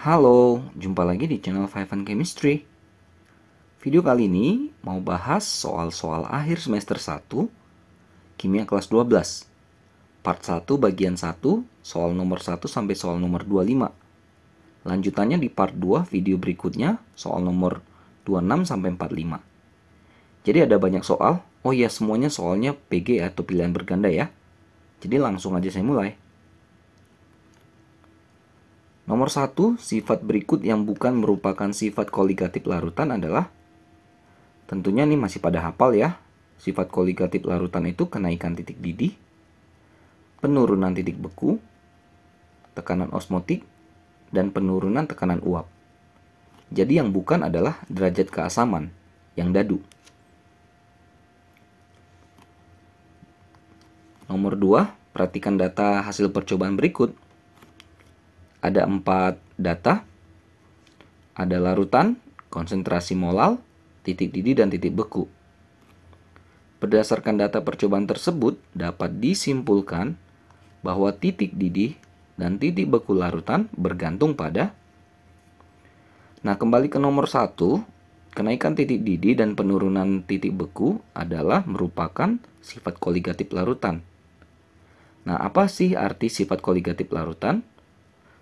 Halo, jumpa lagi di channel Five and Chemistry. Video kali ini mau bahas soal-soal akhir semester 1 Kimia kelas 12. Part 1 bagian 1, soal nomor 1 sampai soal nomor 25. Lanjutannya di part 2 video berikutnya, soal nomor 26 sampai 45. Jadi ada banyak soal. Oh ya, semuanya soalnya PG atau pilihan berganda ya. Jadi langsung aja saya mulai. Nomor 1, sifat berikut yang bukan merupakan sifat koligatif larutan adalah, tentunya nih masih pada hafal ya. Sifat koligatif larutan itu kenaikan titik didih, penurunan titik beku, tekanan osmotik, dan penurunan tekanan uap. Jadi yang bukan adalah derajat keasaman, yang dadu. Nomor 2, perhatikan data hasil percobaan berikut. Ada 4 data. Ada larutan, konsentrasi molal, titik didih, dan titik beku. Berdasarkan data percobaan tersebut, dapat disimpulkan bahwa titik didih dan titik beku larutan bergantung pada. Nah, kembali ke nomor 1, kenaikan titik didih dan penurunan titik beku adalah merupakan sifat koligatif larutan. Nah, apa sih arti sifat koligatif larutan?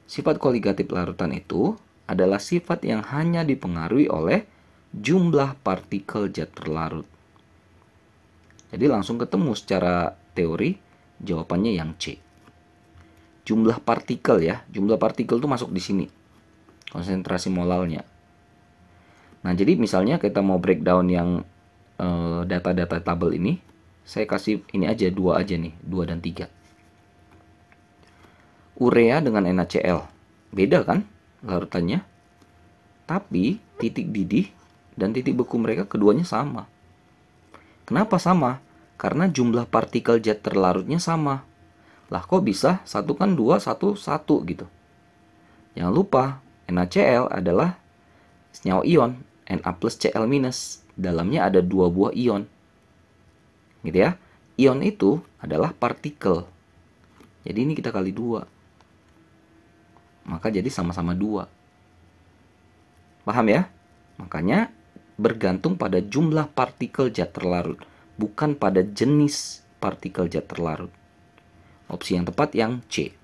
Sifat koligatif larutan itu adalah sifat yang hanya dipengaruhi oleh jumlah partikel zat terlarut. Jadi langsung ketemu secara teori jawabannya yang C. Jumlah partikel ya, jumlah partikel itu masuk di sini. Konsentrasi molalnya. Nah, jadi misalnya kita mau breakdown yang data-data tabel ini, saya kasih ini aja, 2 aja nih, 2 dan 3. Urea dengan NaCl. Beda kan larutannya? Tapi titik didih dan titik beku mereka keduanya sama. Kenapa sama? Karena jumlah partikel zat terlarutnya sama. Lah kok bisa? Satu kan 2, satu gitu. Jangan lupa, NaCl adalah senyawa ion, Na plus Cl minus. Dalamnya ada 2 buah ion. Gitu ya. Ion itu adalah partikel. Jadi ini kita kali 2. Maka jadi sama-sama 2. Paham ya? Makanya bergantung pada jumlah partikel zat terlarut, bukan pada jenis partikel zat terlarut. Opsi yang tepat yang C.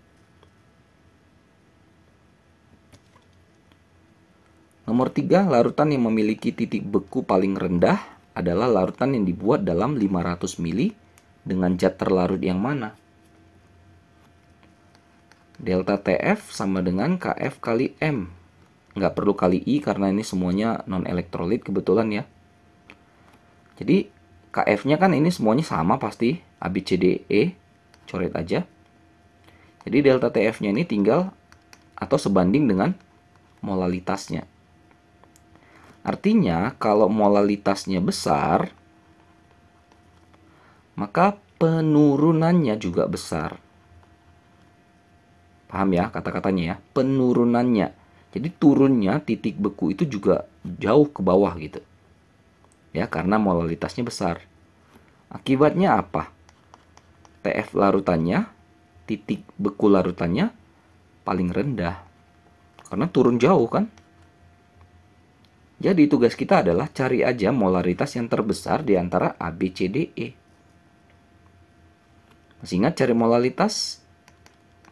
Nomor 3, larutan yang memiliki titik beku paling rendah adalah larutan yang dibuat dalam 500 ml dengan zat terlarut yang mana? Delta TF sama dengan KF kali M. Nggak perlu kali I karena ini semuanya non-elektrolit kebetulan ya. Jadi KF-nya kan ini semuanya sama pasti. A, B, C, D, E. Coret aja. Jadi delta TF-nya ini tinggal atau sebanding dengan molalitasnya. Artinya kalau molalitasnya besar, maka penurunannya juga besar. Paham ya kata-katanya ya? Penurunannya. Jadi turunnya titik beku itu juga jauh ke bawah gitu. Ya, karena molalitasnya besar. Akibatnya apa? TF larutannya, titik beku larutannya paling rendah. Karena turun jauh kan? Jadi tugas kita adalah cari aja molaritas yang terbesar di antara A, B, C, D, E. Masih ingat cari molaritas?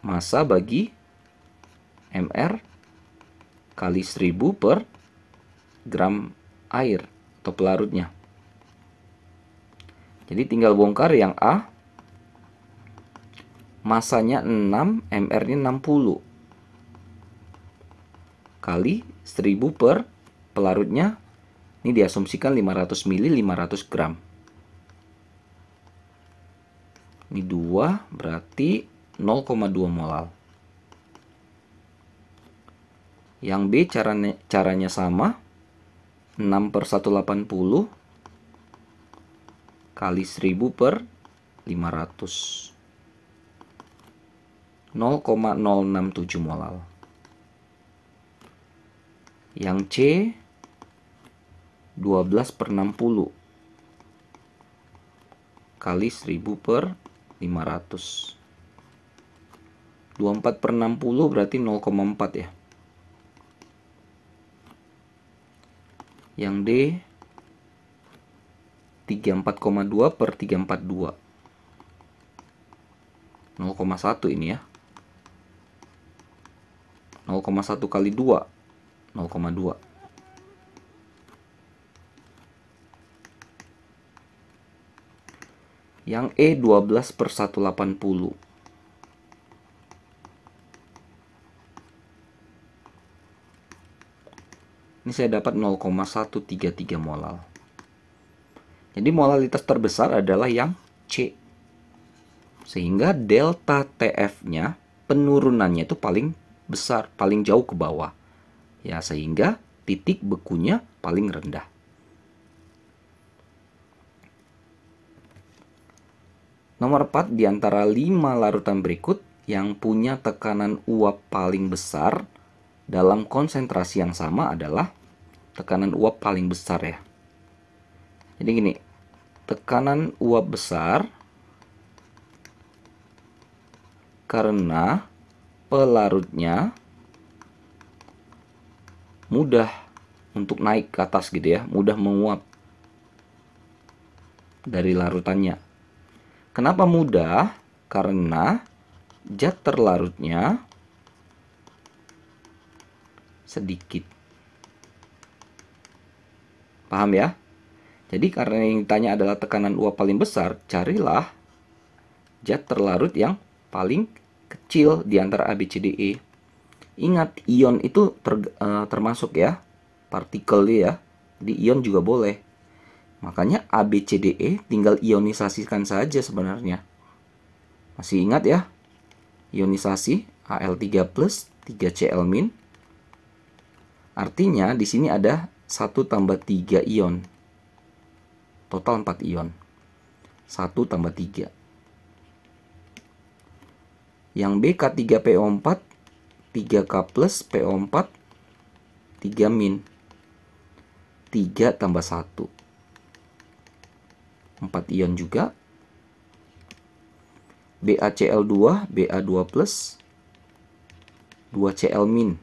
Massa bagi mR kali 1000 per gram air atau pelarutnya. Jadi tinggal bongkar yang A. Masanya 6, mR-nya 60. Kali 1000 per pelarutnya. Ini diasumsikan 500 ml 500 gram. Ini 2 berarti 0,2 molal. Yang B caranya sama. 6 per 180 kali 1000 per 500. 0,067 molal. Yang C 12 per 60 kali 1000 per 500. 24 per 60 berarti 0,4 ya. Yang D 34,2 per 342. 0,1 ini ya. 0,1 kali 2, 0,2. Yang E 12 per 180. Ini saya dapat 0,133 molal. Jadi molalitas terbesar adalah yang C. Sehingga delta TF-nya penurunannya itu paling besar, paling jauh ke bawah. Ya, sehingga titik bekunya paling rendah. Nomor 4, di antara 5 larutan berikut yang punya tekanan uap paling besar dalam konsentrasi yang sama adalah tekanan uap paling besar ya. Jadi gini, tekanan uap besar karena pelarutnya mudah untuk naik ke atas gitu ya, mudah menguap dari larutannya. Kenapa mudah? Karena zat terlarutnya sedikit. Paham ya? Jadi karena yang ditanya adalah tekanan uap paling besar, carilah zat terlarut yang paling kecil di antara A, B, C, D, E. Ingat, ion itu termasuk ya, partikel ya. Jadi ion juga boleh. Makanya A, B, C, D, E tinggal ionisasikan saja sebenarnya. Masih ingat ya? Ionisasi Al3+, 3Cl-. Artinya di sini ada 1 tambah 3 ion. Total 4 ion. 1 tambah 3. Yang B K3PO4, 3K plus PO4, 3 min. 3 tambah 1. 4 ion juga. BaCl2, Ba2 plus, 2Cl min.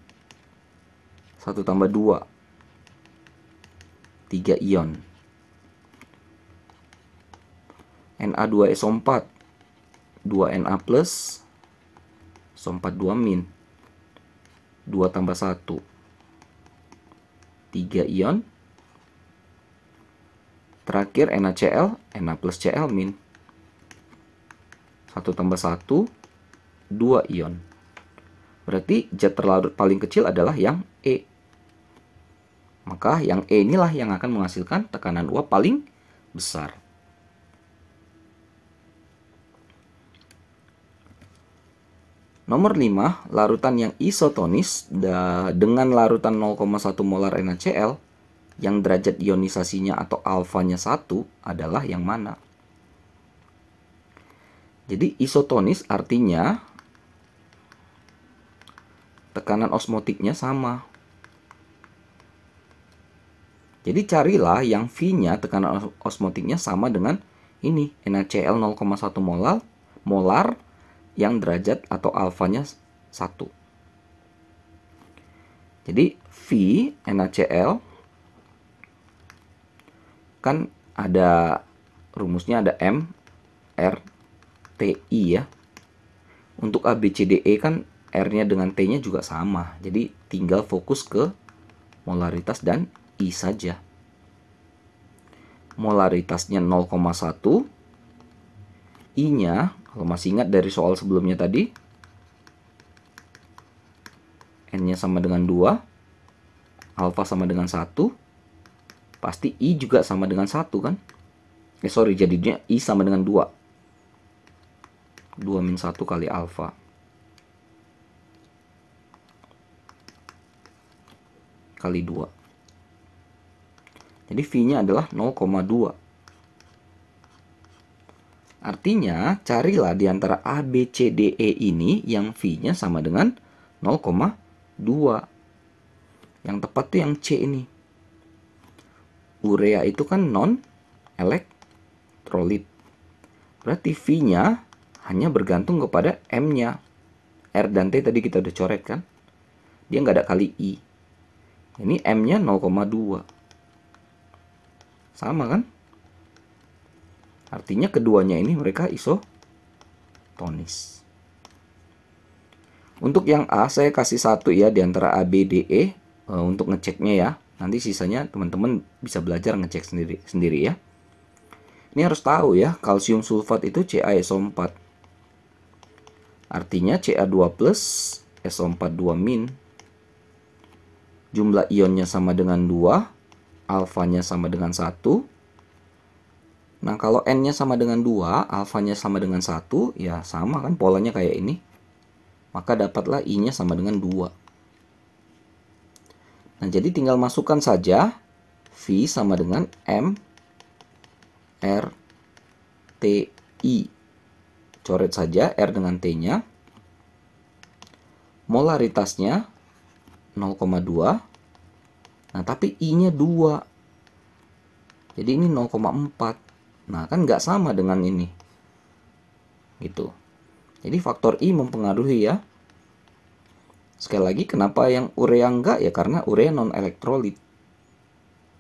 1 tambah 2. 3 ion. Na2SO4, 2Na plus, SO4 2 min. 2 tambah 1. 3 ion. Terakhir NaCl, Na plus Cl min. 1 tambah 1, 2 ion. Berarti zat terlarut paling kecil adalah yang E. Maka yang E inilah yang akan menghasilkan tekanan uap paling besar. Nomor 5, larutan yang isotonis dengan larutan 0,1 molar NaCl yang derajat ionisasinya atau alfanya 1 adalah yang mana? Jadi isotonis artinya tekanan osmotiknya sama. Jadi carilah yang V-nya, tekanan osmotiknya sama dengan ini, NaCl 0,1 molar yang derajat atau alfanya 1. Jadi V NaCl kan ada rumusnya, ada M R Ti ya. Untuk A, B, C, D, E kan R-nya dengan T-nya juga sama. Jadi tinggal fokus ke molaritas dan I saja. Molaritasnya 0,1. I-nya, kalau masih ingat dari soal sebelumnya tadi, N-nya sama dengan 2, alfa sama dengan 1, pasti I juga sama dengan 1 kan? Jadinya I sama dengan 2. 2 min 1 kali alfa. Kali 2. Jadi V-nya adalah 0,2. Artinya, carilah di antara A, B, C, D, E ini yang V-nya sama dengan 0,2. Yang tepat tuh yang C ini. Urea itu kan non-elektrolit. Berarti V-nya hanya bergantung kepada M-nya. R dan T tadi kita udah coret kan. Dia nggak ada kali I. Ini M-nya 0,2. Sama kan? Artinya keduanya ini mereka isotonis. Untuk yang A saya kasih 1 ya di antara A, B, D, E untuk ngeceknya ya. Nanti sisanya teman-teman bisa belajar ngecek sendiri ya. Ini harus tahu ya, kalsium sulfat itu CaSO4. Artinya Ca2+, SO4 2-. Jumlah ionnya sama dengan 2, alfanya sama dengan 1. Nah, kalau N-nya sama dengan 2, alfanya sama dengan 1, ya sama kan polanya kayak ini. Maka dapatlah I-nya sama dengan 2. Nah, jadi tinggal masukkan saja V sama dengan M R T I. Coret saja R dengan T-nya. Molaritasnya 0,2. Nah, tapi I-nya 2. Jadi ini 0,4. Nah, kan nggak sama dengan ini. Gitu. Jadi faktor I mempengaruhi ya. Sekali lagi, kenapa yang urea enggak? Ya karena urea non-elektrolit.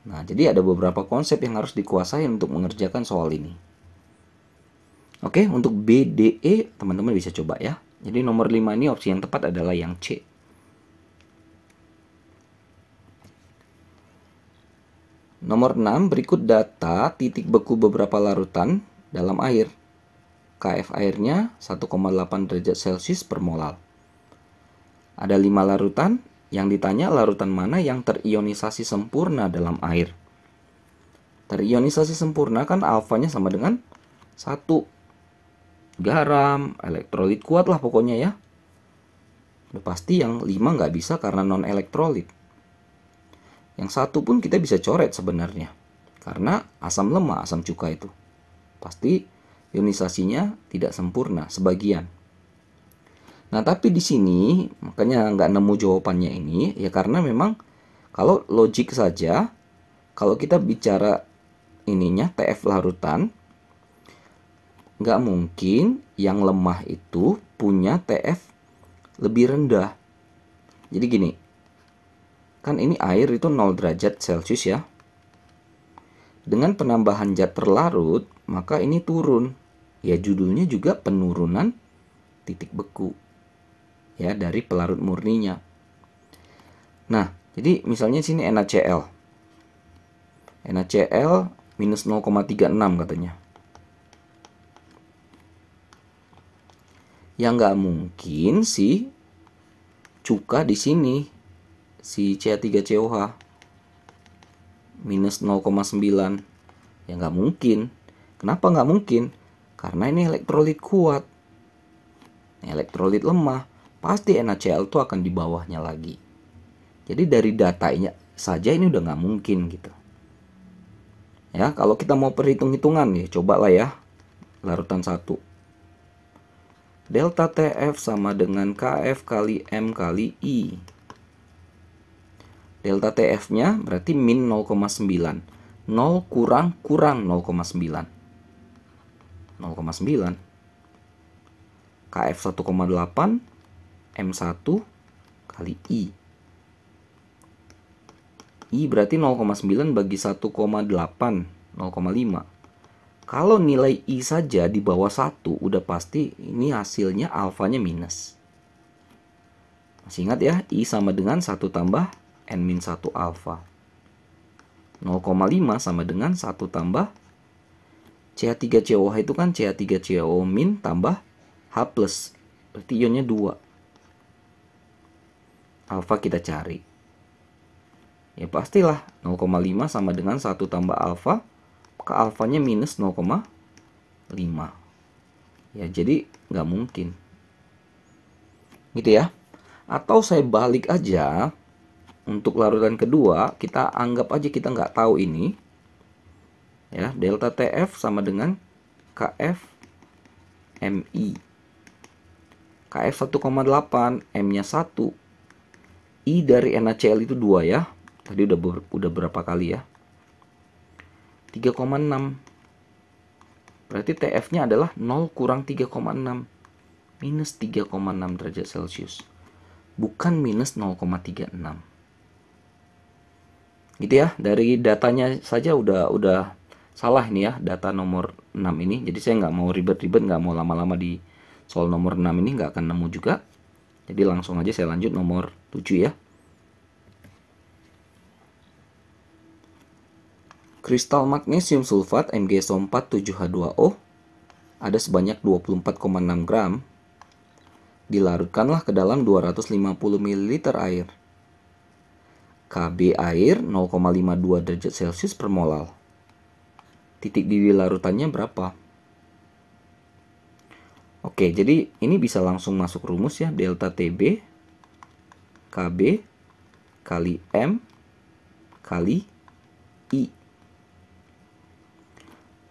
Nah, jadi ada beberapa konsep yang harus dikuasai untuk mengerjakan soal ini. Oke, untuk B, D, E, teman-teman bisa coba ya. Jadi nomor 5 ini opsi yang tepat adalah yang C. Nomor 6, berikut data titik beku beberapa larutan dalam air. KF airnya 1,8 derajat Celcius per molal. Ada 5 larutan. Yang ditanya larutan mana yang terionisasi sempurna dalam air. Terionisasi sempurna kan alfanya sama dengan 1. Garam, elektrolit kuat lah pokoknya ya. Udah pasti yang 5 nggak bisa karena non-elektrolit. Yang 1 pun kita bisa coret sebenarnya. Karena asam lemak, asam cuka itu. Pasti ionisasinya tidak sempurna, sebagian. Nah, tapi di sini makanya nggak nemu jawabannya ini ya karena memang kalau logik saja, kalau kita bicara ininya TF larutan, nggak mungkin yang lemah itu punya TF lebih rendah. Jadi gini, kan ini air itu 0 derajat Celcius ya. Dengan penambahan zat terlarut, maka ini turun. Ya judulnya juga penurunan titik beku. Ya, dari pelarut murninya. Nah, jadi misalnya sini NaCl. NaCl minus 0,36 katanya. Ya nggak mungkin si cuka di sini, si CH3COH minus 0,9. Ya nggak mungkin. Kenapa nggak mungkin? Karena ini elektrolit kuat. Elektrolit lemah. Pasti NaCl itu akan di bawahnya lagi. Jadi dari datanya saja ini udah nggak mungkin gitu. Ya, kalau kita mau perhitung-hitungan ya, cobalah ya. Larutan 1. Delta TF sama dengan KF kali M kali I. Delta TF-nya berarti min 0,9. 0 kurang 0,9. 0,9. KF 1,8. M1 kali I. I berarti 0,9 bagi 1,8, 0,5. Kalau nilai I saja di bawah 1, udah pasti ini hasilnya alfanya minus. Masih ingat ya, I sama dengan 1 tambah N-1 alfa. 0,5 sama dengan 1 tambah CH3COH itu kan CH3CO min tambah H+. Berarti ionnya 2. Alfa kita cari. Ya pastilah 0,5 sama dengan 1 tambah alfa, maka alfanya minus 0,5. Ya jadi nggak mungkin. Gitu ya. Atau saya balik aja, untuk larutan kedua, kita anggap aja kita nggak tahu ini. Ya, delta TF sama dengan KF MI. KF 1,8, M-nya 1. I dari NaCl itu 2 ya. Tadi udah berapa kali ya? 3,6. Berarti TF-nya adalah 0 kurang 3,6. Minus 3,6 derajat Celcius. Bukan minus 0,36. Gitu ya, dari datanya saja udah salah ini ya, data nomor 6 ini. Jadi saya nggak mau ribet-ribet, nggak mau lama-lama di soal nomor 6 ini, nggak akan nemu juga. Jadi langsung aja saya lanjut nomor 7 ya. Kristal magnesium sulfat MgSO4 7H2O ada sebanyak 24,6 gram. Dilarutkanlah ke dalam 250 ml air. Kb air 0,52 derajat Celcius per molal. Titik didih larutannya berapa? Oke, jadi ini bisa langsung masuk rumus ya. Delta TB Kb kali M kali I.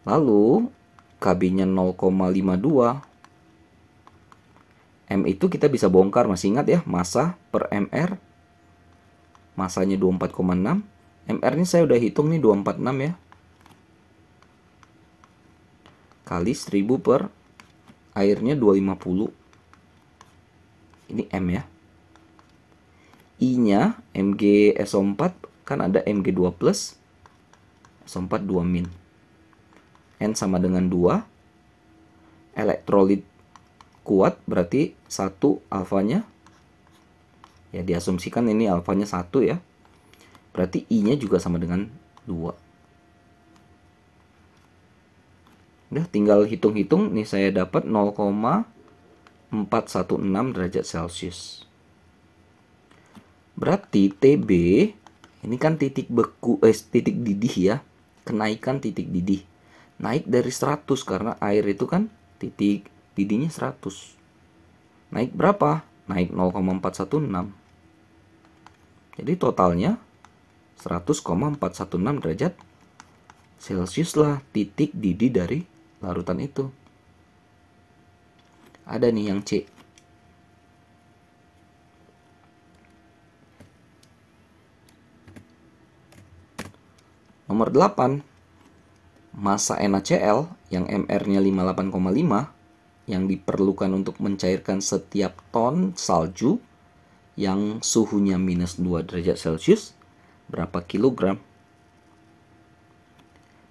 Lalu Kb-nya 0,52. M itu kita bisa bongkar, masih ingat ya, massa per Mr. Masanya 24,6. Mr ini saya udah hitung nih 246 ya. Kali 1000 per airnya 250. Ini M ya. I-nya MgSO4 kan ada Mg2+, SO4 2-. N sama dengan 2. Elektrolit kuat berarti 1 alfanya. Ya diasumsikan ini alfanya 1 ya. Berarti I-nya juga sama dengan 2. Udah tinggal hitung-hitung, nih saya dapat 0,416 derajat Celcius. Berarti TB ini kan titik titik didih ya. Kenaikan titik didih. Naik dari 100 karena air itu kan titik didihnya 100. Naik berapa? Naik 0,416. Jadi totalnya 100,416 derajat Celcius lah titik didih dari larutan itu. Ada nih yang C. Nomor 8. Massa NaCl yang Mr-nya 58,5 yang diperlukan untuk mencairkan setiap ton salju yang suhunya -2 derajat Celcius berapa kilogram?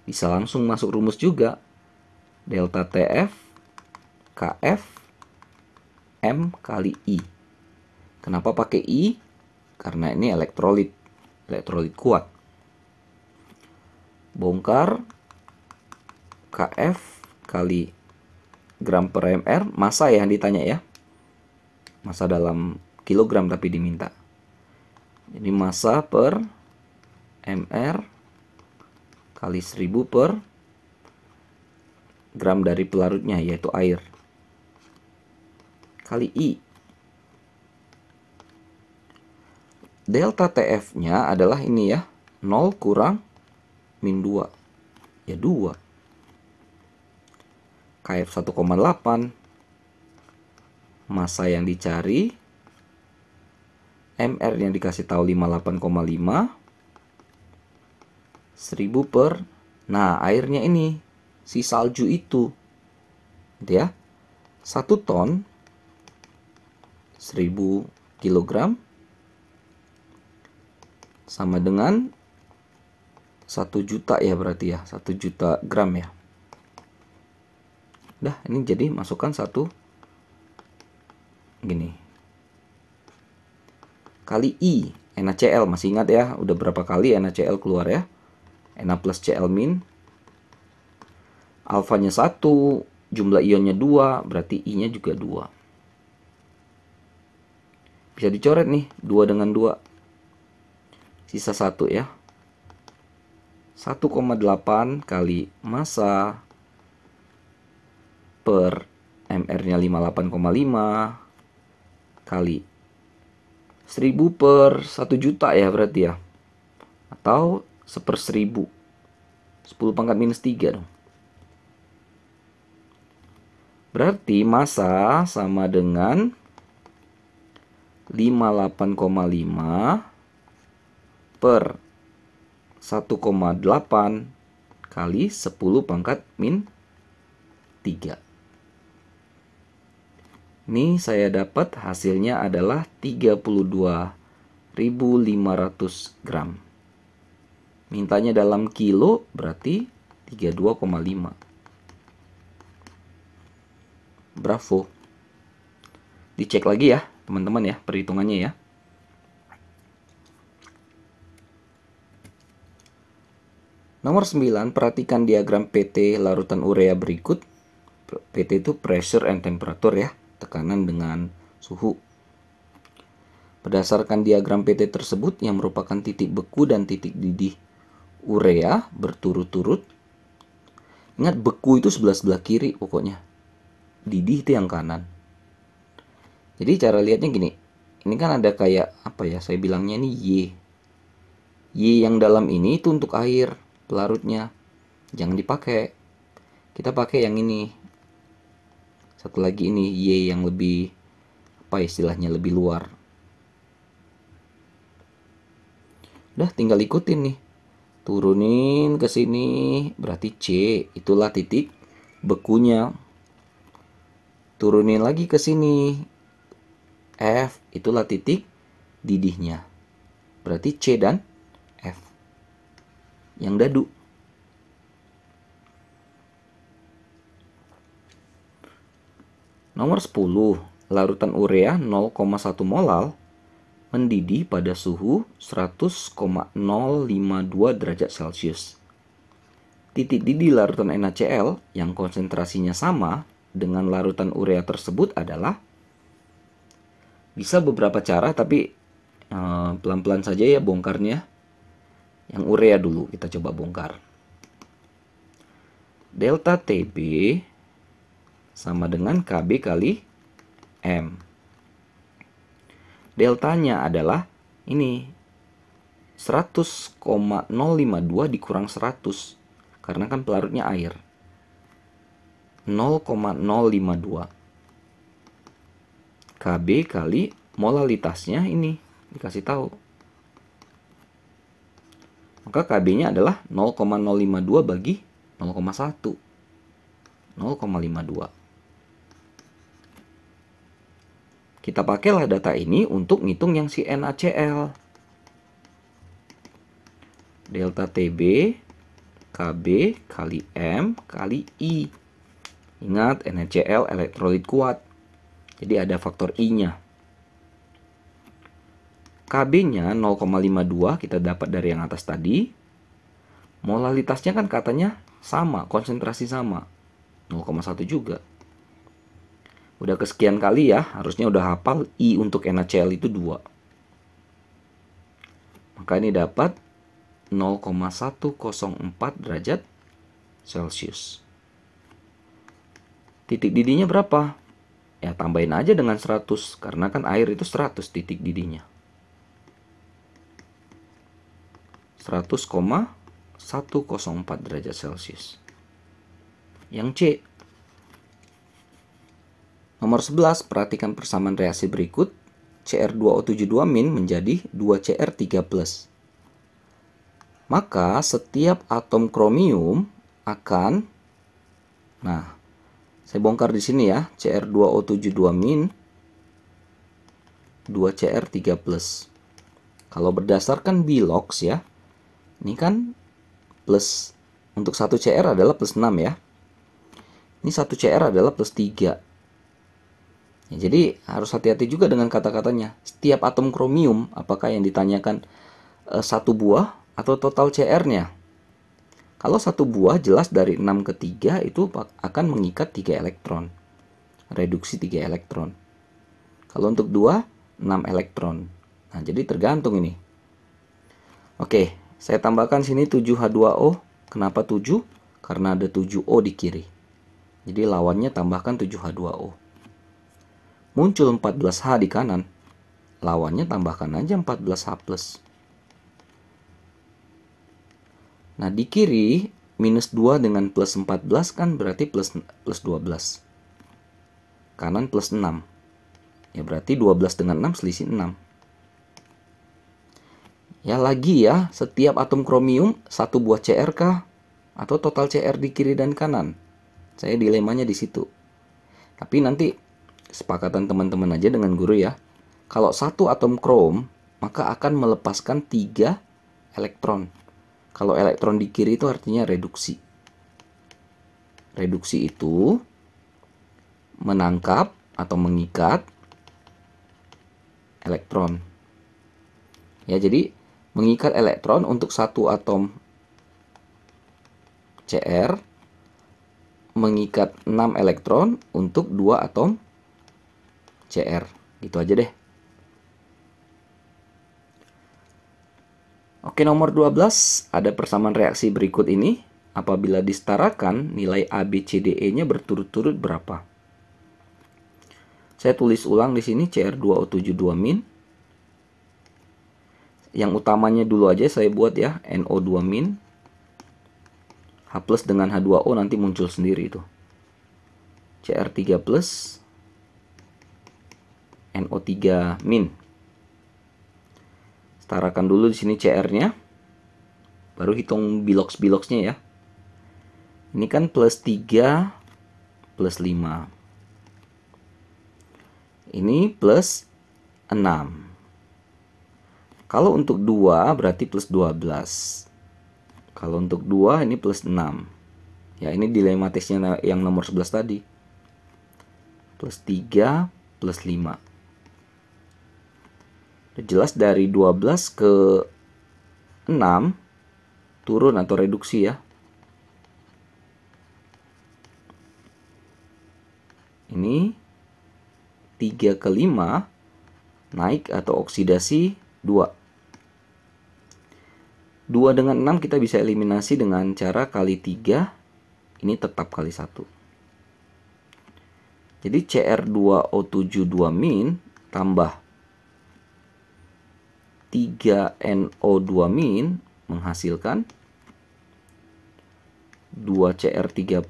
Bisa langsung masuk rumus juga. Delta TF Kf M kali I. Kenapa pakai I? Karena ini elektrolit kuat. Bongkar Kf kali gram per Mr, massa ya yang ditanya ya. Massa dalam kilogram tapi diminta. Jadi massa per Mr kali 1000 per gram dari pelarutnya yaitu air. Kali I. Delta TF-nya adalah ini ya. 0 kurang min 2. Ya 2. Kf 1,8. Massa yang dicari. Mr yang dikasih tahu 58,5. 1000 per. Nah, airnya ini. Si salju itu. Gitu ya. 1 ton. 1000 kilogram. Sama dengan 1 juta ya berarti ya. 1 juta gram ya. Udah, ini jadi masukkan 1 gini. Kali I, NaCl, masih ingat ya, udah berapa kali NaCl keluar ya. Na plus Cl min. Alfanya 1, jumlah ionnya 2, berarti I-nya juga 2. Bisa dicoret nih, 2 dengan 2. Sisa 1 ya. 1,8 kali massa per Mr-nya 58,5 kali 1000 per 1 juta ya berarti ya. Atau 1/1000. 10 pangkat minus 3 dong. Berarti massa sama dengan 58,5 per 1,8 kali 10 pangkat min 3. Ini saya dapat hasilnya adalah 32.500 gram. Mintanya dalam kilo berarti 32,5. Bravo. Dicek lagi ya, teman-teman ya, perhitungannya ya. Nomor 9, perhatikan diagram PT larutan urea berikut. PT itu pressure and temperature ya, tekanan dengan suhu. Berdasarkan diagram PT tersebut yang merupakan titik beku dan titik didih urea berturut-turut. Ingat, beku itu sebelah kiri pokoknya. Didih itu yang kanan. Jadi cara lihatnya gini. Ini kan ada kayak apa ya? Saya bilangnya ini Y. Y yang dalam ini itu untuk air pelarutnya. Jangan dipakai. Kita pakai yang ini. Satu lagi ini Y yang lebih apa istilahnya, lebih luar. Udah tinggal ikutin nih. Turunin ke sini berarti C, itulah titik bekunya. Turunin lagi ke sini. F, itulah titik didihnya. Berarti C dan F yang dadu. Nomor 10, larutan urea 0,1 molal mendidih pada suhu 100,052 derajat Celcius. Titik didih larutan NaCl yang konsentrasinya sama dengan larutan urea tersebut adalah, bisa beberapa cara tapi pelan-pelan saja ya bongkarnya. Yang urea dulu kita coba bongkar. Delta TB sama dengan KB kali M. Deltanya adalah ini 100,052 dikurang 100 karena kan pelarutnya air. 0,052 KB kali molalitasnya ini dikasih tahu. Maka KB-nya adalah 0,052 bagi 0,1. 0,52. Kita pakailah data ini untuk ngitung yang si NaCl. Delta TB KB kali M kali I. Ingat, NaCl elektrolit kuat. Jadi ada faktor I-nya. KB-nya 0,52 kita dapat dari yang atas tadi. Molalitasnya kan katanya sama, konsentrasi sama. 0,1 juga. Udah kesekian kali ya, harusnya udah hafal I untuk NaCl itu 2. Maka ini dapat 0,104 derajat Celcius. Titik didihnya berapa? Ya tambahin aja dengan 100, karena kan air itu 100 titik didihnya. 100,104 derajat Celcius. Yang C. Nomor 11, perhatikan persamaan reaksi berikut. Cr2O72- menjadi 2Cr3+. Maka setiap atom kromium akan, nah, saya bongkar di sini ya, Cr2O72- 2Cr3+. Kalau berdasarkan Bilox ya, ini kan plus, untuk 1 Cr adalah plus 6 ya. Ini 1 Cr adalah plus 3. Ya, jadi harus hati-hati juga dengan kata-katanya. Setiap atom kromium, apakah yang ditanyakan satu buah atau total CR-nya? Kalau satu buah jelas dari 6 ke 3 itu akan mengikat 3 elektron. Reduksi 3 elektron. Kalau untuk 2, 6 elektron. Nah, jadi tergantung ini. Oke, saya tambahkan sini 7H2O. Kenapa 7? Karena ada 7O di kiri. Jadi lawannya tambahkan 7H2O. Muncul 14H di kanan. Lawannya tambahkan aja 14H+. Nah, di kiri minus 2 dengan plus 14 kan berarti plus 12. Kanan plus 6. Ya berarti 12 dengan 6 selisih 6. Ya lagi ya, setiap atom kromium satu buah Cr kah? Atau total Cr di kiri dan kanan? Saya dilemanya di situ. Tapi nanti kesepakatan teman-teman aja dengan guru ya. Kalau satu atom krom, maka akan melepaskan 3 elektron. Kalau elektron di kiri itu artinya reduksi. Reduksi itu menangkap atau mengikat elektron. Ya, jadi mengikat elektron untuk satu atom Cr, mengikat 6 elektron untuk 2 atom Cr. Gitu aja deh. Oke, nomor 12 ada persamaan reaksi berikut ini. Apabila disetarakan, nilai A, B, C, D, E-nya berturut-turut berapa? Saya tulis ulang di sini Cr2O72-. Yang utamanya dulu aja saya buat ya, NO2-. H plus dengan H2O nanti muncul sendiri itu. Cr3+, NO3-. Setarakan dulu di sini Cr-nya. Baru hitung biloks-biloksnya ya. Ini kan plus 3 plus 5. Ini plus 6. Kalau untuk 2 berarti plus 12. Kalau untuk 2 ini plus 6. Ya, ini dilematisnya yang nomor 11 tadi. Plus 3 plus 5. Jelas dari 12 ke 6 turun atau reduksi ya. Ini 3 ke 5 naik atau oksidasi 2. 2 dengan 6 kita bisa eliminasi dengan cara kali 3. Ini tetap kali 1. Jadi Cr2O72- tambah 3NO2- menghasilkan 2Cr3+,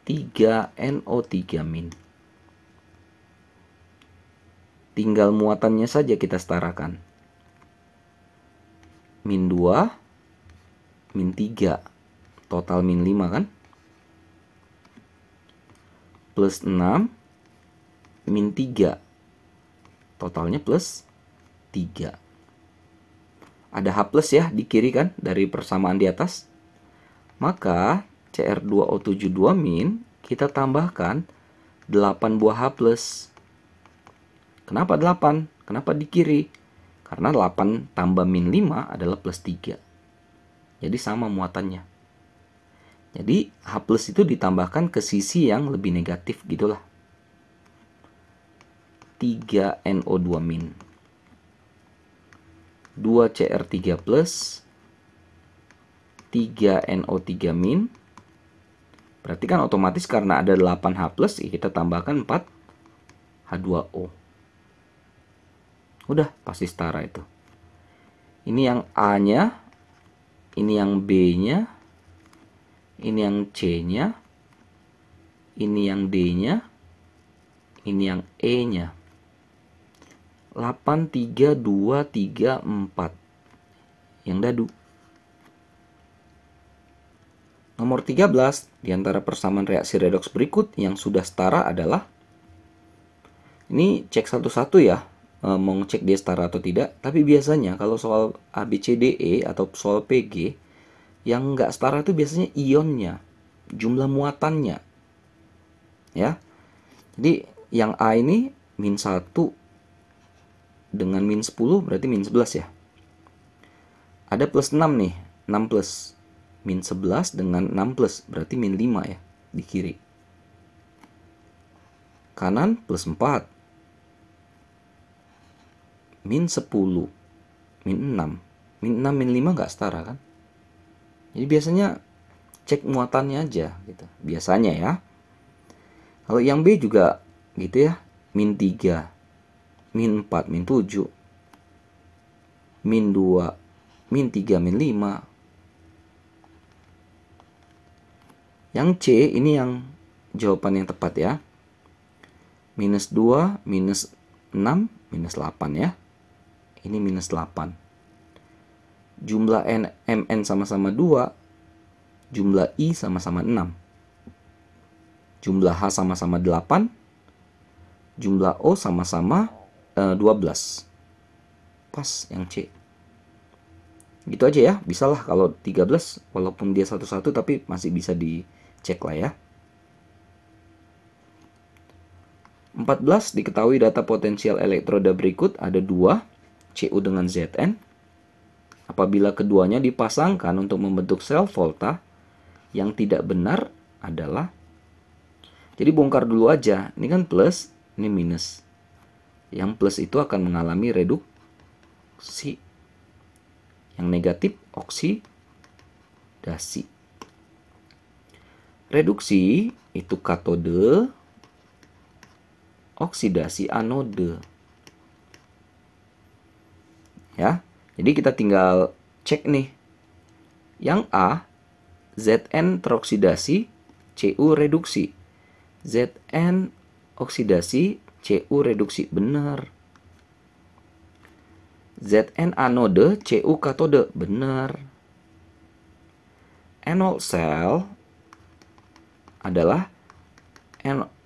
3NO3-. Tinggal muatannya saja kita setarakan. Min 2, min 3, total min 5 kan? Plus 6, min 3, totalnya plus 3. Ada H plus ya di kiri kan dari persamaan di atas. Maka Cr2O72- kita tambahkan 8 buah H plus. Kenapa 8? Kenapa di kiri? Karena 8 tambah min 5 adalah plus 3. Jadi sama muatannya. Jadi H plus itu ditambahkan ke sisi yang lebih negatif gitulah. 3NO2-. 2Cr3+, 3NO3-. Berarti kan otomatis karena ada 8 H plus, kita tambahkan 4 H2O. Udah pasti setara itu. Ini yang A-nya, ini yang B-nya, ini yang C-nya, ini yang D-nya, ini yang E-nya. 8, 3, 2, 3, 4. Yang dadu. Nomor 13, di antara persamaan reaksi redoks berikut yang sudah setara adalah, ini cek satu-satu ya, mau ngecek dia setara atau tidak. Tapi biasanya kalau soal ABCDE atau soal PG, yang nggak setara itu biasanya ionnya, jumlah muatannya. Ya, jadi yang A ini min 1 dengan min 10 berarti min 11 ya. Ada plus 6 nih, 6 plus. Min 11 dengan 6 plus berarti min 5 ya di kiri. Kanan plus 4. Min 10. Min 6. Min 6, min 5 nggak setara kan? Jadi biasanya cek muatannya aja gitu. Biasanya ya. Kalau yang B juga gitu ya. Min 3. Min 4, min 7. Min 2. Min 3, min 5. Yang C ini yang jawaban yang tepat ya. Minus 2, minus 6, minus 8 ya. Ini minus 8. Jumlah Mn sama-sama 2. Jumlah I sama-sama 6. Jumlah H sama-sama 8. Jumlah O sama-sama 12. Pas yang C. Gitu aja ya, bisalah kalau 13 walaupun dia satu-satu tapi masih bisa dicek lah ya. 14 diketahui data potensial elektroda berikut ada 2, Cu dengan Zn. Apabila keduanya dipasangkan untuk membentuk sel volta, yang tidak benar adalah, jadi bongkar dulu aja, ini kan plus, ini minus. Yang plus itu akan mengalami reduksi, yang negatif oksidasi. Reduksi itu katode, oksidasi anode. Ya, jadi kita tinggal cek nih. Yang A, Zn teroksidasi, Cu reduksi. Zn oksidasi, Cu reduksi, benar. Zn anode, Cu katode, benar. Enol sel adalah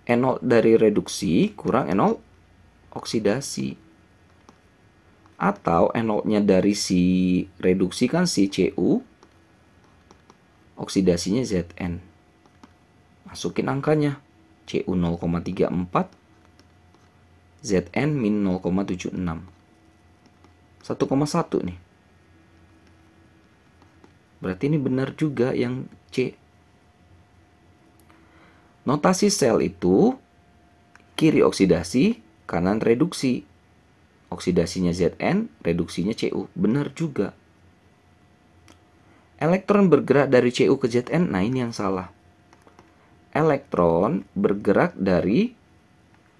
enol dari reduksi kurang enol oksidasi. Atau enolnya dari si reduksi kan si Cu, oksidasinya Zn. Masukin angkanya. Cu 0,34, Zn min 0,76. 1,1 nih. Berarti ini benar juga yang C. Notasi sel itu kiri oksidasi, kanan reduksi. Oksidasinya Zn, reduksinya Cu. Benar juga. Elektron bergerak dari Cu ke Zn, nah ini yang salah. Elektron bergerak dari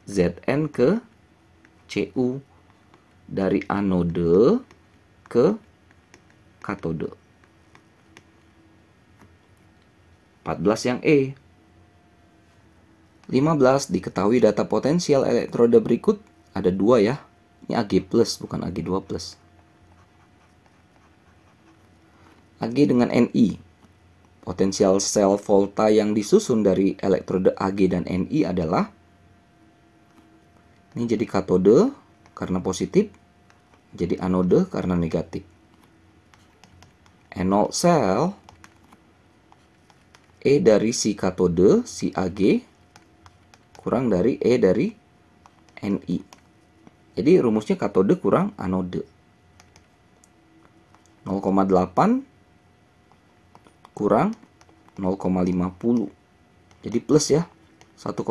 Zn ke Cu, dari anode ke katode. 14 yang E. 15 diketahui data potensial elektroda berikut ada 2 ya. Ini Ag+, bukan Ag2+. Ag dengan Ni. Potensial sel volta yang disusun dari elektroda Ag dan Ni adalah, ini jadi katode karena positif, jadi anode karena negatif. Enol sel E dari si katode, si Ag, kurang dari E dari Ni. Jadi rumusnya katode kurang anode. 0,8 kurang 0,50. Jadi plus ya, 1,30.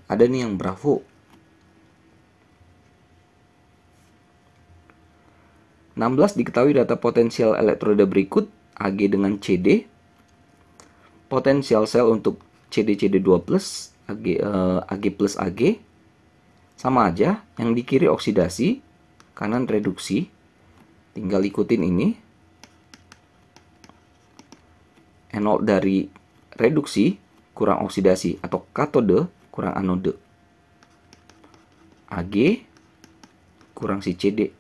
Ada nih yang bravo. 16 diketahui data potensial elektroda berikut Ag dengan Cd. Potensial sel untuk CD2+, Ag plus Ag sama aja, yang di kiri oksidasi, kanan reduksi. Tinggal ikutin ini. Enol dari reduksi kurang oksidasi atau katode kurang anode. Ag kurang si Cd.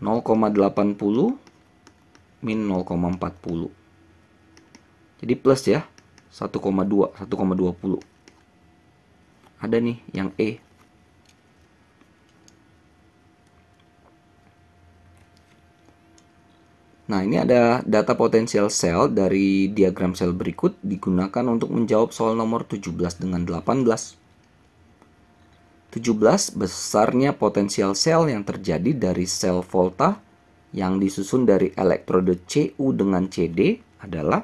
0,80 min 0,40. Jadi plus ya, 1,2, 1,20. Ada nih yang E. Nah, ini ada data potensial sel dari diagram sel berikut digunakan untuk menjawab soal nomor 17 dengan 18. 17 besarnya potensial sel yang terjadi dari sel volta yang disusun dari elektroda Cu dengan Cd adalah,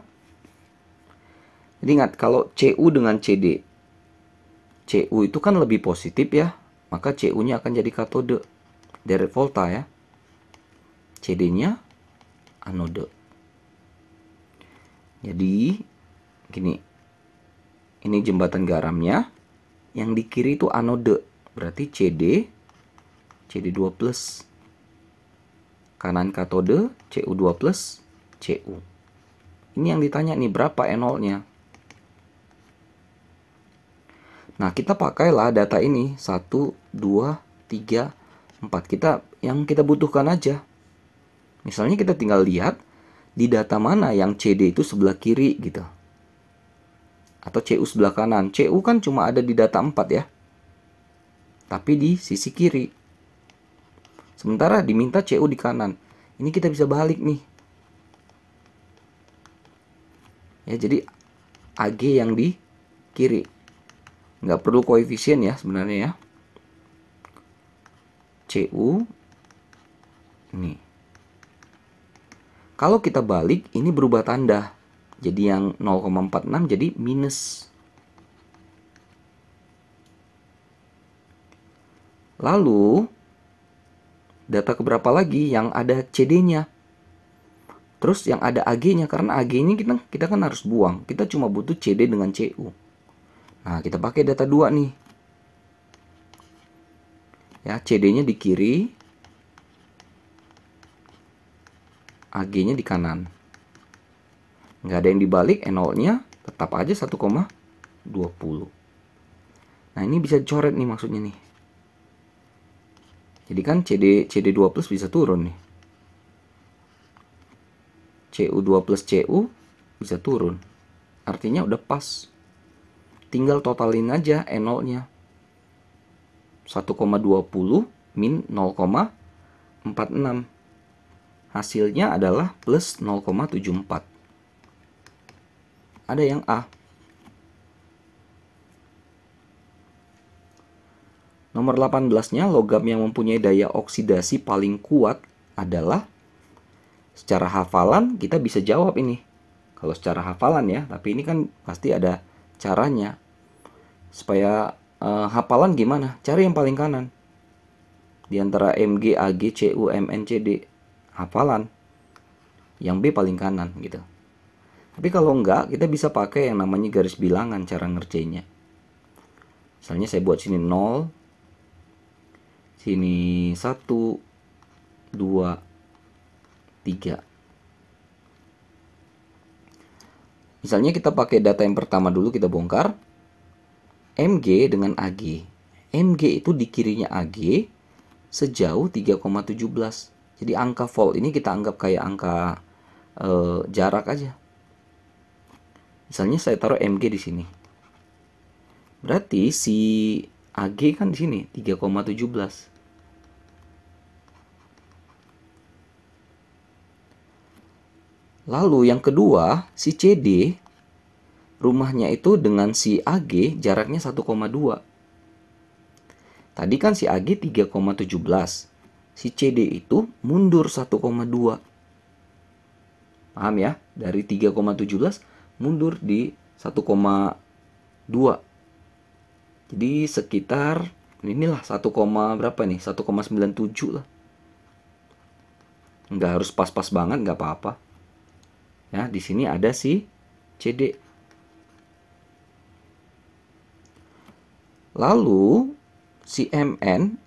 jadi ingat kalau Cu dengan Cd, Cu itu kan lebih positif ya, maka Cu-nya akan jadi katode dari volta ya. Cd-nya anode. Jadi gini, ini jembatan garamnya, yang di kiri itu anode, berarti Cd2+. Kanan katode Cu2+, Cu. Ini yang ditanya nih, berapa enolnya? Nah, kita pakailah data ini 1, 2, 3, 4. Yang kita butuhkan aja. Misalnya kita tinggal lihat di data mana yang CD itu sebelah kiri gitu. Atau Cu sebelah kanan. Cu kan cuma ada di data 4 ya. Tapi di sisi kiri. Sementara diminta Cu di kanan. Ini kita bisa balik nih. Ya, jadi Ag yang di kiri. Nggak perlu koefisien ya sebenarnya ya. Cu ini. Kalau kita balik, ini berubah tanda. Jadi yang 0,46 jadi minus. Lalu, data keberapa lagi yang ada CD-nya? Terus yang ada AG-nya, karena AG ini kita kan harus buang. Kita cuma butuh CD dengan CU. Nah, kita pakai data 2 nih. Ya, CD-nya di kiri, AG-nya di kanan. Nggak ada yang dibalik, E0-nya tetap aja 1,20. Nah, ini bisa dicoret nih maksudnya nih. Jadi kan CD2 plus bisa turun nih. CU2 plus CU bisa turun. Artinya udah pas. Tinggal totalin aja E0-nya. 1,20 min 0,46. Hasilnya adalah plus 0,74. Ada yang A. Nomor 18-nya, logam yang mempunyai daya oksidasi paling kuat adalah, secara hafalan kita bisa jawab ini. Kalau secara hafalan ya, tapi ini kan pasti ada caranya. Supaya hafalan gimana? Cari yang paling kanan. Di antara Mg, Ag, Cu, Mn, Cd. Hafalan. Yang B paling kanan gitu. Tapi kalau enggak, kita bisa pakai yang namanya garis bilangan cara ngerjainnya. Misalnya saya buat sini 0, sini 1, 2, 3. Misalnya kita pakai data yang pertama dulu, kita bongkar. Mg dengan Ag. Mg itu di kirinya Ag sejauh 3,17. Jadi angka volt ini kita anggap kayak angka jarak aja. Misalnya saya taruh Mg di sini. Berarti si Ag kan di sini 3,17. Lalu yang kedua, si CD rumahnya itu dengan si Ag jaraknya 1,2. Tadi kan si Ag 3,17. Si CD itu mundur 1,2. Paham ya? Dari 3,17 mundur di 1,2. Jadi sekitar inilah 1, berapa nih? 1,97 lah. Nggak harus pas-pas banget, nggak apa-apa. Ya, di sini ada si CD. Lalu si Mn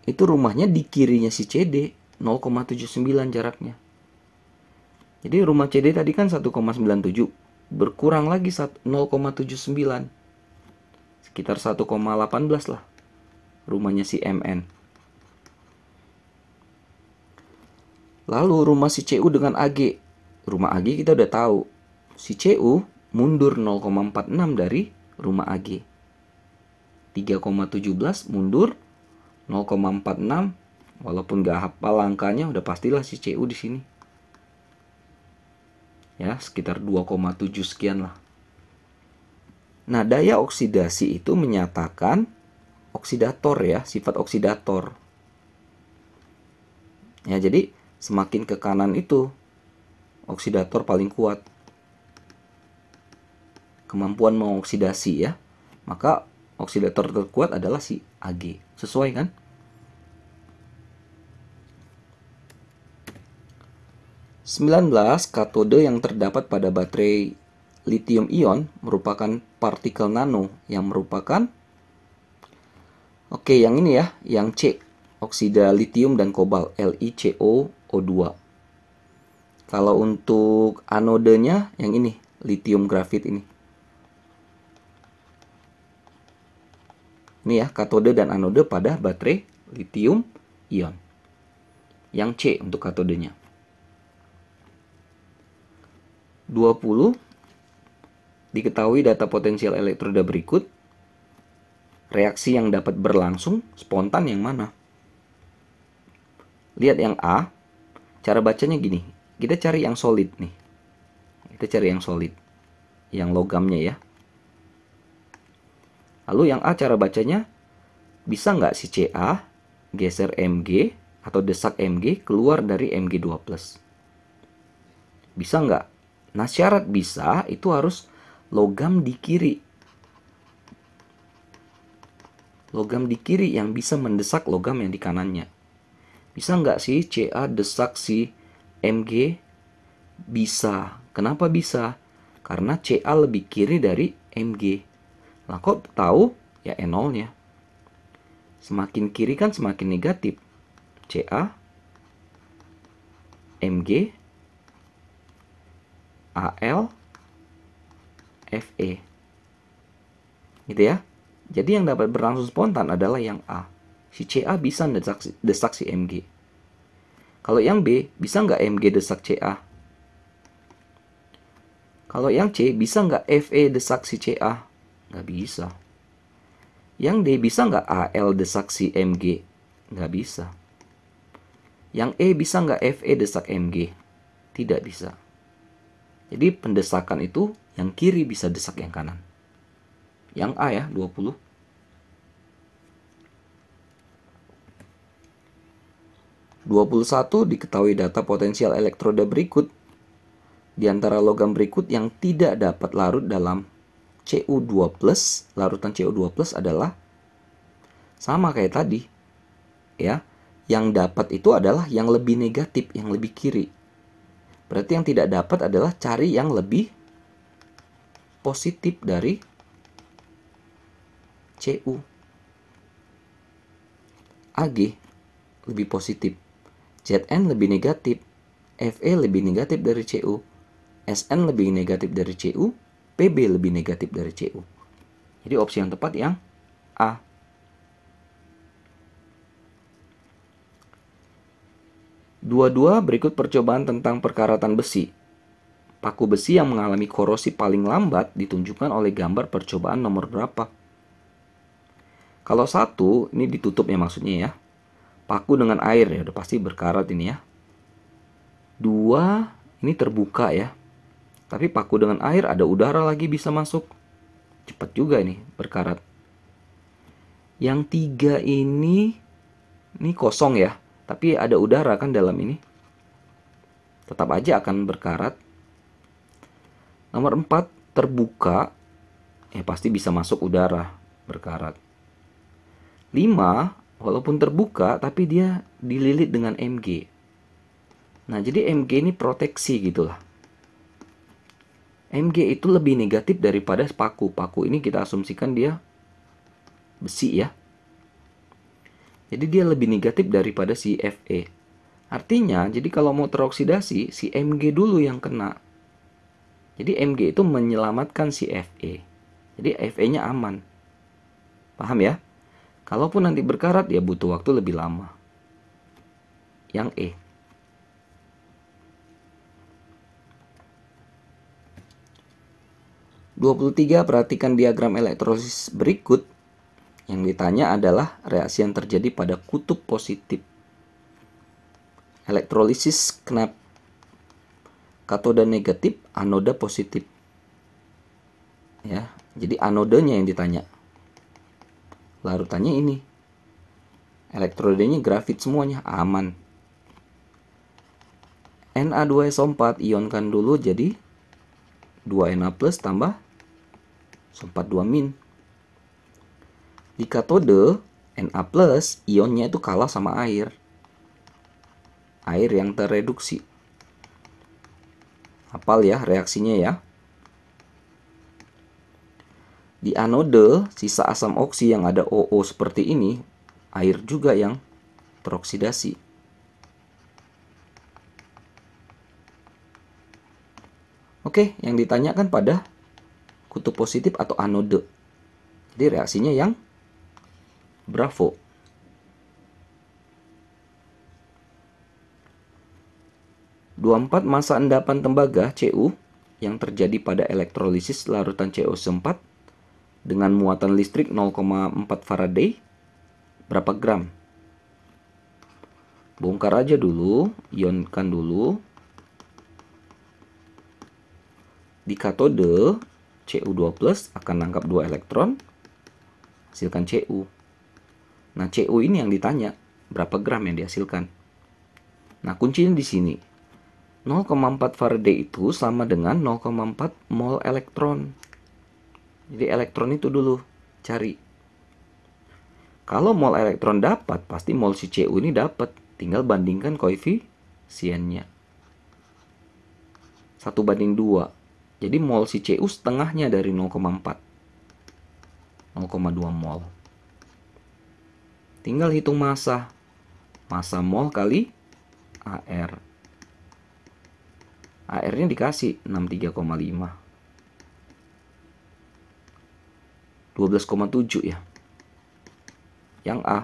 itu rumahnya di kirinya si CD, 0,79 jaraknya. Jadi rumah CD tadi kan 1,97, berkurang lagi 0,79. Sekitar 1,18 lah rumahnya si Mn. Lalu rumah si Cu dengan Ag. Rumah Ag kita udah tahu. Si Cu mundur 0,46 dari rumah Ag. 3,17 mundur 0,46. Walaupun gak hafal angkanya, udah pastilah si Cu di sini. Ya, sekitar 2,7 sekian lah. Nah, daya oksidasi itu menyatakan oksidator ya, sifat oksidator. Ya, jadi semakin ke kanan itu oksidator paling kuat. Kemampuan mengoksidasi ya. Maka oksidator terkuat adalah si Ag. Sesuai kan? Katode yang terdapat pada baterai lithium ion merupakan partikel nano yang merupakan yang ini ya, yang C, oksida lithium dan kobalt, LiCoO2. Kalau untuk anodenya yang ini, lithium grafit ini. Ini ya, katode dan anode pada baterai lithium ion. Yang C untuk katodenya. 20. Diketahui data potensial elektroda berikut. Reaksi yang dapat berlangsung spontan yang mana? Lihat yang A, cara bacanya gini. Kita cari yang solid nih. Kita cari yang solid, yang logamnya ya. Lalu yang A cara bacanya, bisa nggak si Ca geser Mg atau desak Mg keluar dari Mg2+? Bisa nggak? Nah, syarat bisa itu harus logam di kiri. Logam di kiri yang bisa mendesak logam yang di kanannya. Bisa nggak sih Ca desak si Mg? Bisa. Kenapa bisa? Karena Ca lebih kiri dari Mg. Nah, kok tahu? Ya E0-nya. Semakin kiri kan semakin negatif. Ca, Mg, Al, Fe. Gitu ya. Jadi yang dapat berlangsung spontan adalah yang A. Si Ca bisa desak si Mg. Kalau yang B, bisa nggak Mg desak Ca? Kalau yang C, bisa nggak Fe desak si Ca? Nggak bisa. Yang D, bisa nggak Al desak si Mg? Nggak bisa. Yang E, bisa nggak Fe desak Mg? Tidak bisa. Jadi pendesakan itu yang kiri bisa desak yang kanan. Yang A ya, 20. Diketahui data potensial elektroda berikut. Di antara logam berikut yang tidak dapat larut dalam Cu2+, larutan Cu2+ adalah sama kayak tadi. Ya, yang dapat itu adalah yang lebih negatif, yang lebih kiri. Berarti yang tidak dapat adalah cari yang lebih positif dari Cu. Ag lebih positif. Zn lebih negatif. Fe lebih negatif dari Cu. Sn lebih negatif dari Cu. Pb lebih negatif dari Cu. Jadi opsi yang tepat yang A. Dua-dua berikut percobaan tentang perkaratan besi. Paku besi yang mengalami korosi paling lambat ditunjukkan oleh gambar percobaan nomor berapa? Kalau 1, ini ditutup ya maksudnya ya. Paku dengan air ya, udah pasti berkarat ini ya. 2, ini terbuka ya. Tapi paku dengan air ada udara lagi bisa masuk. Cepat juga ini berkarat. Yang 3 ini kosong ya. Tapi ada udara kan dalam ini. Tetap aja akan berkarat. Nomor 4, terbuka. Ya pasti bisa masuk udara, berkarat. 5, walaupun terbuka tapi dia dililit dengan Mg. Nah, jadi Mg ini proteksi gitu lah. Mg itu lebih negatif daripada paku. Paku ini kita asumsikan dia besi ya. Jadi dia lebih negatif daripada si Fe. Artinya, jadi kalau mau teroksidasi, si Mg dulu yang kena. Jadi Mg itu menyelamatkan si Fe. Jadi Fe-nya aman. Paham ya? Kalaupun nanti berkarat, ya butuh waktu lebih lama. Yang E. Perhatikan diagram elektrolisis berikut. Yang ditanya adalah reaksi yang terjadi pada kutub positif. Elektrolisis kenapa? Katoda negatif, anoda positif. Ya, jadi anodanya yang ditanya. Larutannya ini. Elektrodanya grafit semuanya, aman. Na2SO4 ionkan dulu jadi 2Na plus tambah SO4 2-. Di katode, Na plus ionnya itu kalah sama air. Air yang terreduksi. Hafal ya reaksinya ya. Di anode, sisa asam oksi yang ada OO seperti ini, air juga yang teroksidasi. Oke, yang ditanyakan pada kutub positif atau anode. Jadi reaksinya yang Bravo. Massa endapan tembaga Cu yang terjadi pada elektrolisis larutan CuSO4 dengan muatan listrik 0,4 Faraday berapa gram? Bongkar aja dulu, ionkan dulu. Di katode, Cu2+ akan nangkap 2 elektron, hasilkan Cu. Nah, Cu ini yang ditanya, berapa gram yang dihasilkan. Nah, kuncinya di sini. 0,4 Faraday itu sama dengan 0,4 mol elektron. Jadi elektron itu dulu cari. Kalau mol elektron dapat, pasti mol si Cu ini dapat. Tinggal bandingkan koefisiennya. 1:2. Jadi mol si Cu setengahnya dari 0,4. 0,2 mol. Tinggal hitung massa. Massa mol kali AR. AR-nya dikasih 63,5. 12,7 ya. Yang A.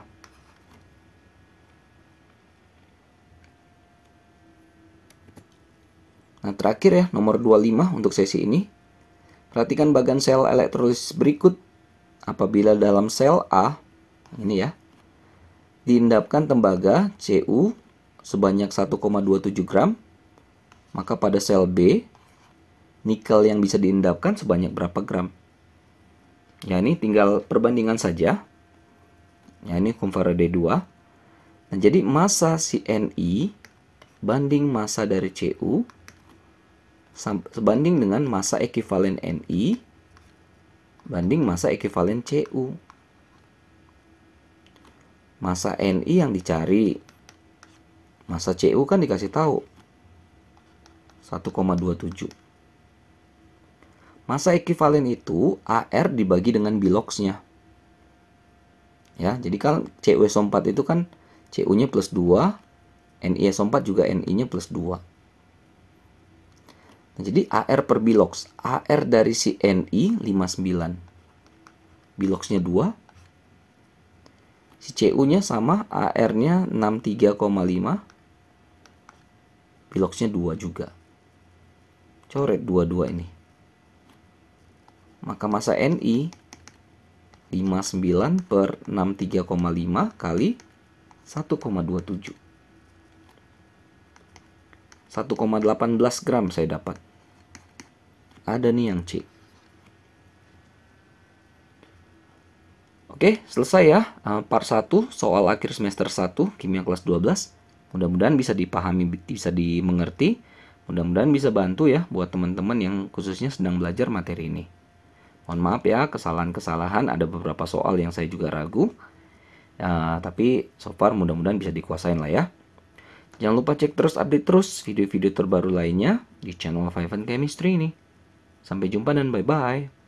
Nah, terakhir ya, nomor 25 untuk sesi ini. Perhatikan bagan sel elektrolisis berikut. Apabila dalam sel A, ini ya, diendapkan tembaga Cu sebanyak 1,27 gram, maka pada sel B, nikel yang bisa diendapkan sebanyak berapa gram? Ya, ini tinggal perbandingan saja. Ya, ini Faraday 2. Nah, jadi massa si Ni banding massa dari Cu sebanding dengan massa ekivalen Ni banding massa ekivalen Cu. Massa Ni yang dicari. Massa Cu kan dikasih tahu 1,27. Massa ekivalen itu AR dibagi dengan biloxnya. Ya, jadi kan CuSO4 itu kan Cu-nya +2, NiSO4 juga Ni-nya +2. Nah, jadi AR per bilox. AR dari si Ni 59. Biloxnya 2. Si Cu-nya sama, AR-nya 63,5. Biloxnya 2 juga. Coret 22 ini. Maka massa Ni 59 per 63,5 kali 1,27. 1,18 gram saya dapat. Ada nih yang C. Oke, selesai ya part 1 soal akhir semester 1 kimia kelas 12. Mudah-mudahan bisa dipahami, bisa dimengerti. Mudah-mudahan bisa bantu ya buat teman-teman yang khususnya sedang belajar materi ini. Mohon maaf ya, kesalahan-kesalahan, ada beberapa soal yang saya juga ragu. Tapi so far mudah-mudahan bisa dikuasain lah ya. Jangan lupa cek terus, update terus video-video terbaru lainnya di channel Five Chemistry ini. Sampai jumpa dan bye-bye.